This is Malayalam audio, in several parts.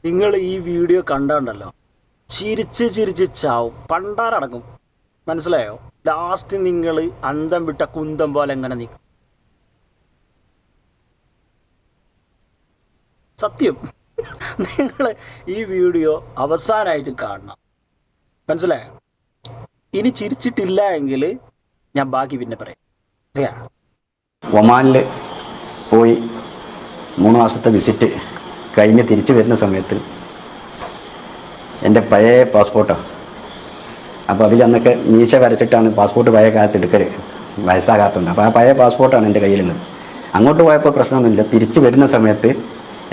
നിങ്ങൾ ഈ വീഡിയോ കണ്ടോ ചിരിച്ച് ചിരിച്ച് ചാവും പണ്ടാരടങ്ങും. മനസ്സിലായോ? ലാസ്റ്റ് നിങ്ങൾ അന്തം വിട്ട കുന്തം പോലെ എങ്ങനെ നിൽക്കും. സത്യം. നിങ്ങൾ ഈ വീഡിയോ അവസാനമായിട്ട് കാണണം. മനസ്സിലായോ? ഇനി ചിരിച്ചിട്ടില്ല എങ്കിൽ ഞാൻ ബാക്കി പിന്നെ പറയാം. ഒമാനിൽ പോയി 3 മാസത്തെ വിസിറ്റ് കഴിഞ്ഞ് തിരിച്ചു വരുന്ന സമയത്ത് എൻ്റെ പഴയ പാസ്പോർട്ടാണ്. അപ്പോൾ അതിൽ അന്നൊക്കെ മീശ വരച്ചിട്ടാണ് പാസ്പോർട്ട് പഴയ കാലത്ത് എടുക്കൽ, വയസ്സാകാത്തതുണ്ട്. അപ്പോൾ ആ പഴയ പാസ്പോർട്ടാണ് എൻ്റെ കയ്യിലുള്ളത്. അങ്ങോട്ട് പോയപ്പോൾ പ്രശ്നമൊന്നുമില്ല. തിരിച്ചു വരുന്ന സമയത്ത്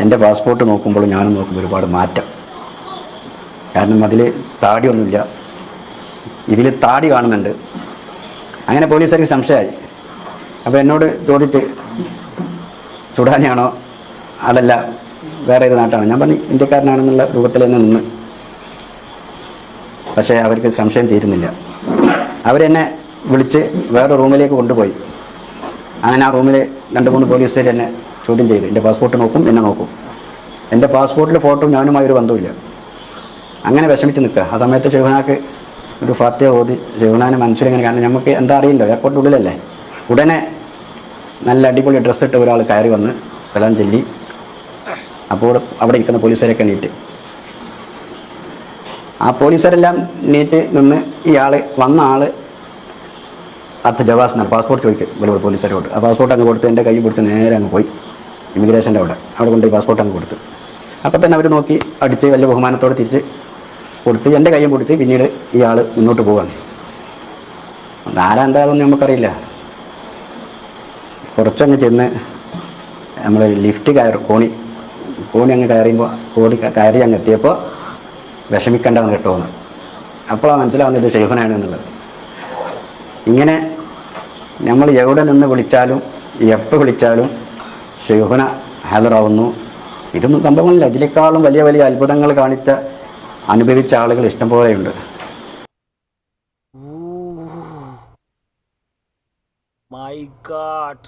എൻ്റെ പാസ്പോർട്ട് നോക്കുമ്പോൾ ഞാനും നോക്കുമ്പോൾ ഒരുപാട് മാറ്റം. കാരണം അതിൽ താടിയൊന്നുമില്ല, ഇതിൽ താടി കാണുന്നുണ്ട്. അങ്ങനെ പോലീസുകാർക്ക് സംശയമായി. അപ്പോൾ എന്നോട് ചോദിച്ച് സുഡാനിയാണോ അതല്ല വേറെ ഏത് നാട്ടാണ്? ഞാൻ പറഞ്ഞു ഇന്ത്യക്കാരനാണെന്നുള്ള രൂപത്തിൽ തന്നെ നിന്ന്. പക്ഷേ അവർക്ക് സംശയം തീരുന്നില്ല. അവരെന്നെ വിളിച്ച് വേറെ റൂമിലേക്ക് കൊണ്ടുപോയി. അങ്ങനെ ആ റൂമിൽ 2-3 പോലീസുകാർ എന്നെ ചോദ്യം ചെയ്തു. എൻ്റെ പാസ്പോർട്ട് നോക്കും, എന്നെ നോക്കും. എൻ്റെ പാസ്പോർട്ടിലെ ഫോട്ടോ ഞാനുമായി ഒരു ബന്ധമില്ല. അങ്ങനെ വിഷമിച്ച് നിൽക്കുക. ആ സമയത്ത് ഷെഹ്നാക്ക് ഒരു ഫാത്തിഹ ഓതി ഷെഹ്നാനെ മനസ്സിലിങ്ങനെ, കാരണം നമുക്ക് എന്താ അറിയില്ലോ, എയർപോർട്ട് ഉള്ളിലല്ലേ. ഉടനെ നല്ല അടിപൊളി ഡ്രസ്സ് ഇട്ട് ഒരാൾ കയറി വന്ന് സലാം ചൊല്ലി. അപ്പോൾ അവിടെ ഇരിക്കുന്ന പോലീസുകാരൊക്കെ നീറ്റ്. ആ പോലീസുകാരെല്ലാം നീറ്റ് നിന്ന് വന്ന ആൾ ജവാസ് എന്നാണ് പാസ്പോർട്ട് ചോദിക്കും വലിയ പോലീസുകാരോട്. ആ പാസ്പോർട്ട് അങ്ങ് കൊടുത്ത് എൻ്റെ കൈ കൊടുത്ത് നേരെ അങ്ങ് പോയി ഇമിഗ്രേഷൻ്റെ അവിടെ കൊണ്ടുപോയി പാസ്പോർട്ട് അങ്ങ് കൊടുത്ത്. അപ്പം തന്നെ അവർ നോക്കി അടിച്ച് വലിയ ബഹുമാനത്തോടെ തിരിച്ച് കൊടുത്ത് എൻ്റെ കൈയും കൊടുത്ത് പിന്നീട് ഇയാൾ മുന്നോട്ട് പോവുകയാണ്. ആരാ എന്താണെന്ന് നമുക്കറിയില്ല. കുറച്ചങ്ങ് ചെന്ന് നമ്മൾ ലിഫ്റ്റ് കോണി അങ്ങ് കയറിയുമ്പോൾ കയറി അങ്ങ് എത്തിയപ്പോൾ വിഷമിക്കേണ്ടതെന്ന് കേട്ടോന്ന്. അപ്പോഴാണ് മനസ്സിലാവുന്നത് ഷെയ്ഖുനാണ് എന്നുള്ളത്. ഇങ്ങനെ നമ്മൾ എവിടെ നിന്ന് വിളിച്ചാലും എപ്പോൾ വിളിച്ചാലും ഷെയ്ഖുന ഹാജറാവുന്നു. ഇതൊന്നും സംഭവങ്ങളില്ല. ഇതിനേക്കാളും വലിയ വലിയ അത്ഭുതങ്ങൾ അനുഭവിച്ച ആളുകൾ ഇഷ്ടം പോലെയുണ്ട്. My God.